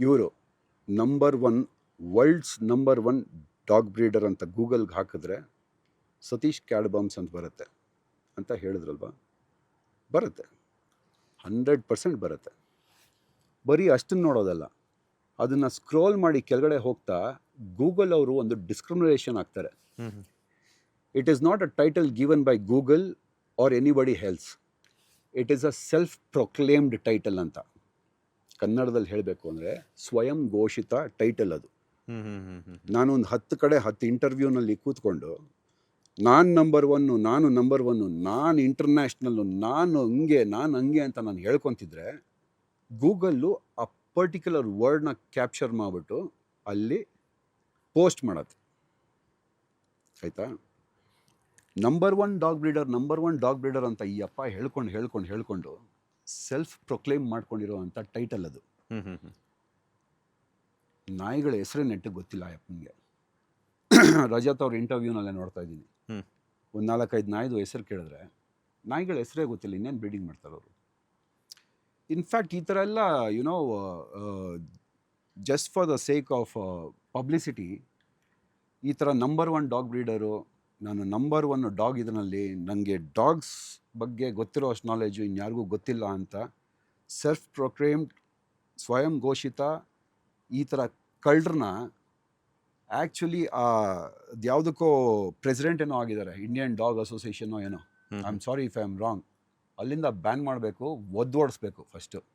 ಇವರು number 1 world's number 1 dog breeder ಅಂತ ಗೂಗಲ್ಗೆ ಹಾಕಿದ್ರೆ ಸತೀಶ್ ಕ್ಯಾಡ್ಬಾಮ್ಸ್ ಅಂತ ಬರುತ್ತೆ ಅಂತ ಹೇಳಿದ್ರಲ್ವ, ಬರುತ್ತೆ, 100% ಬರುತ್ತೆ. ಬರೀ ಅಷ್ಟನ್ನು ನೋಡೋದಲ್ಲ, ಅದನ್ನು ಸ್ಕ್ರೋಲ್ ಮಾಡಿ ಕೆಳಗಡೆ ಹೋಗ್ತಾ ಗೂಗಲ್ ಅವರು ಒಂದು ಡಿಸ್ಕ್ರಿಮಿನೇಷನ್ ಆಗ್ತಾರೆ. It is not a title given by Google or anybody else, it is a self proclaimed title ಅಂತ. ಕನ್ನಡದಲ್ಲಿ ಹೇಳಬೇಕು ಅಂದರೆ ಸ್ವಯಂ ಘೋಷಿತ ಟೈಟಲ್ ಅದು. ನಾನು ಒಂದು 10 ಕಡೆ 10 ಇಂಟರ್ವ್ಯೂನಲ್ಲಿ ಕೂತ್ಕೊಂಡು ನಾನು ನಂಬರ್ 1, ನಾನು ನಂಬರ್ 1, ನಾನು ಇಂಟರ್ನ್ಯಾಷನಲ್ಲು, ನಾನು ಹಂಗೆ ಅಂತ ನಾನು ಹೇಳ್ಕೊತಿದ್ರೆ ಗೂಗಲ್ಲು ಆ ಪರ್ಟಿಕ್ಯುಲರ್ ವರ್ಡ್ನ ಕ್ಯಾಪ್ಚರ್ ಮಾಡಿಬಿಟ್ಟು ಅಲ್ಲಿ ಪೋಸ್ಟ್ ಮಾಡತ್ತೆ. ಆಯಿತಾ? ನಂಬರ್ 1 ಡಾಗ್ ಬ್ರೀಡರ್ ಅಂತ ಈ ಅಪ್ಪ ಹೇಳ್ಕೊಂಡು ಸೆಲ್ಫ್ ಪ್ರೊಕ್ಲೇಮ್ ಮಾಡ್ಕೊಂಡಿರೋ ಅಂಥ ಟೈಟಲ್ ಅದು. ನಾಯಿಗಳ ಹೆಸರೇ ನೆಟ್ಟಿಗೆ ಗೊತ್ತಿಲ್ಲ ಆ ಅಪ್ಪನಿಗೆ. ರಜತ್ ಅವ್ರ ಇಂಟರ್ವ್ಯೂನಲ್ಲೇ ನೋಡ್ತಾ ಇದ್ದೀನಿ, ಒಂದು 4-5 ನಾಯ್ದು ಹೆಸರು ಕೇಳಿದ್ರೆ ನಾಯಿಗಳ ಹೆಸರೇ ಗೊತ್ತಿಲ್ಲ, ಇನ್ನೇನು ಬ್ರೀಡಿಂಗ್ ಮಾಡ್ತಾರೆ ಅವರು. ಇನ್ಫ್ಯಾಕ್ಟ್ ಈ ಥರ ಎಲ್ಲ YONO just for the sake of publicity ಈ ಥರ ನಂಬರ್ 1 ಡಾಗ್ ಬ್ರೀಡರು, ನಾನು ನಂಬರ್ 1 ಡಾಗ್ ಇದರಲ್ಲಿ, ನನಗೆ ಡಾಗ್ಸ್ ಬಗ್ಗೆ ಗೊತ್ತಿರೋ ಅಷ್ಟು ನಾಲೆಜು ಇನ್ಯಾರಿಗೂ ಗೊತ್ತಿಲ್ಲ ಅಂತ ಸೆಲ್ಫ್ ಪ್ರೊಕ್ಲೇಮ್ಡ್ ಸ್ವಯಂ ಘೋಷಿತ ಈ ಥರ ಕಳ್ಳರನ್ನ ಆ್ಯಕ್ಚುಲಿ ಯಾವುದಕ್ಕೋ ಪ್ರೆಸಿಡೆಂಟ್ ಏನೋ ಆಗಿದ್ದಾರೆ, ಇಂಡಿಯನ್ ಡಾಗ್ ಅಸೋಸಿಯೇಷನ್ನೋ ಏನೋ, I am sorry if I am wrong, ಅಲ್ಲಿಂದ ಬ್ಯಾನ್ ಮಾಡಬೇಕು, ಒದ್ದೋಡಿಸ್ಬೇಕು ಫಸ್ಟು.